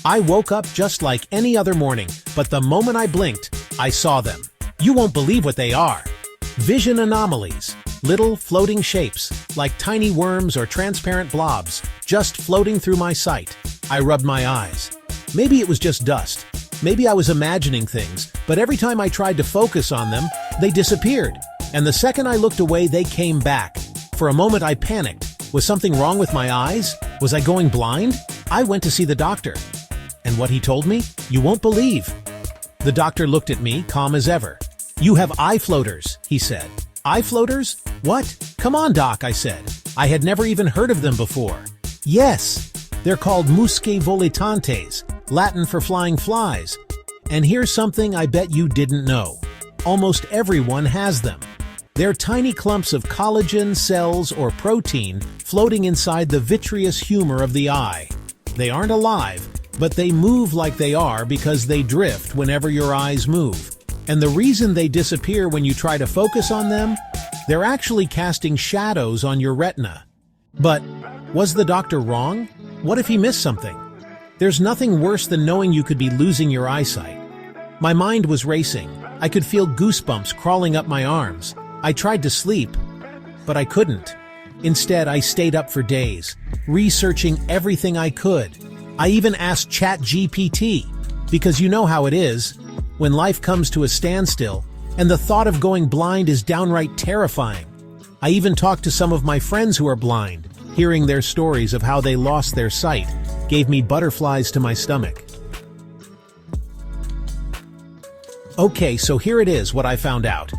I woke up just like any other morning, but the moment I blinked, I saw them. You won't believe what they are. Vision anomalies. Little floating shapes, like tiny worms or transparent blobs, just floating through my sight. I rubbed my eyes. Maybe it was just dust. Maybe I was imagining things, but every time I tried to focus on them, they disappeared. And the second I looked away, they came back. For a moment, I panicked. Was something wrong with my eyes? Was I going blind? I went to see the doctor. And what he told me? You won't believe. The doctor looked at me, calm as ever. You have eye floaters, he said. Eye floaters? What? Come on, doc, I said. I had never even heard of them before. Yes, they're called muscae volitantes, Latin for flying flies. And here's something I bet you didn't know. Almost everyone has them. They're tiny clumps of collagen, cells, or protein floating inside the vitreous humor of the eye. They aren't alive, but they move like they are because they drift whenever your eyes move. And the reason they disappear when you try to focus on them? They're actually casting shadows on your retina. But was the doctor wrong? What if he missed something? There's nothing worse than knowing you could be losing your eyesight. My mind was racing. I could feel goosebumps crawling up my arms. I tried to sleep, but I couldn't. Instead, I stayed up for days, researching everything I could. I even asked ChatGPT, because you know how it is, when life comes to a standstill, and the thought of going blind is downright terrifying. I even talked to some of my friends who are blind. Hearing their stories of how they lost their sight gave me butterflies to my stomach. Okay, so here it is, what I found out.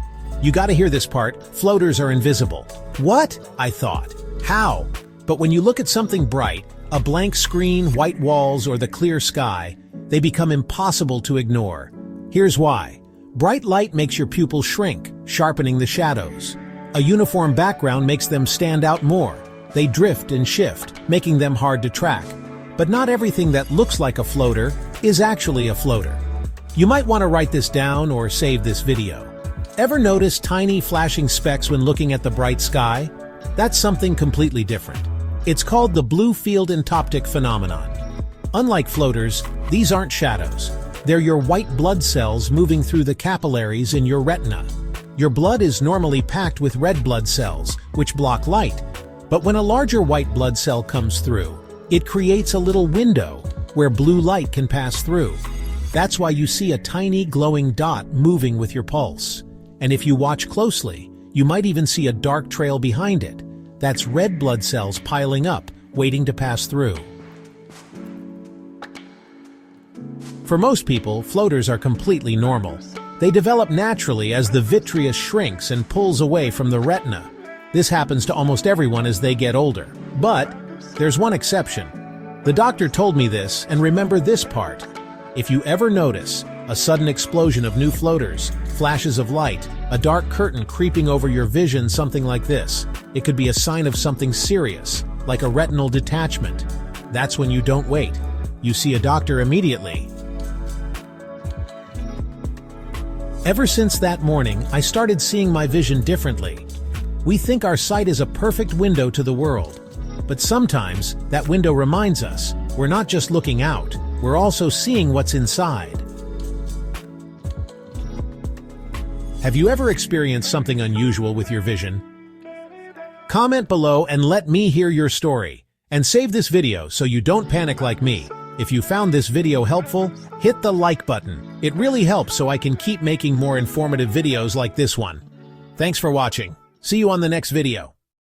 You gotta hear this part. Floaters are invisible. What? I thought. How? But when you look at something bright, a blank screen, white walls, or the clear sky, they become impossible to ignore. Here's why. Bright light makes your pupils shrink, sharpening the shadows. A uniform background makes them stand out more. They drift and shift, making them hard to track. But not everything that looks like a floater is actually a floater. You might want to write this down or save this video. Ever notice tiny flashing specks when looking at the bright sky? That's something completely different. It's called the blue field entoptic phenomenon. Unlike floaters, these aren't shadows. They're your white blood cells moving through the capillaries in your retina. Your blood is normally packed with red blood cells, which block light. But when a larger white blood cell comes through, it creates a little window where blue light can pass through. That's why you see a tiny glowing dot moving with your pulse. And if you watch closely, you might even see a dark trail behind it. That's red blood cells piling up, waiting to pass through. For most people, floaters are completely normal. They develop naturally as the vitreous shrinks and pulls away from the retina. This happens to almost everyone as they get older. But there's one exception. The doctor told me this, and remember this part. If you ever notice a sudden explosion of new floaters, flashes of light, a dark curtain creeping over your vision, something like this, it could be a sign of something serious, like a retinal detachment. That's when you don't wait. You see a doctor immediately. Ever since that morning, I started seeing my vision differently. We think our sight is a perfect window to the world. But sometimes, that window reminds us, we're not just looking out, we're also seeing what's inside. Have you ever experienced something unusual with your vision? Comment below and let me hear your story. And save this video so you don't panic like me. If you found this video helpful, hit the like button. It really helps so I can keep making more informative videos like this one. Thanks for watching. See you on the next video.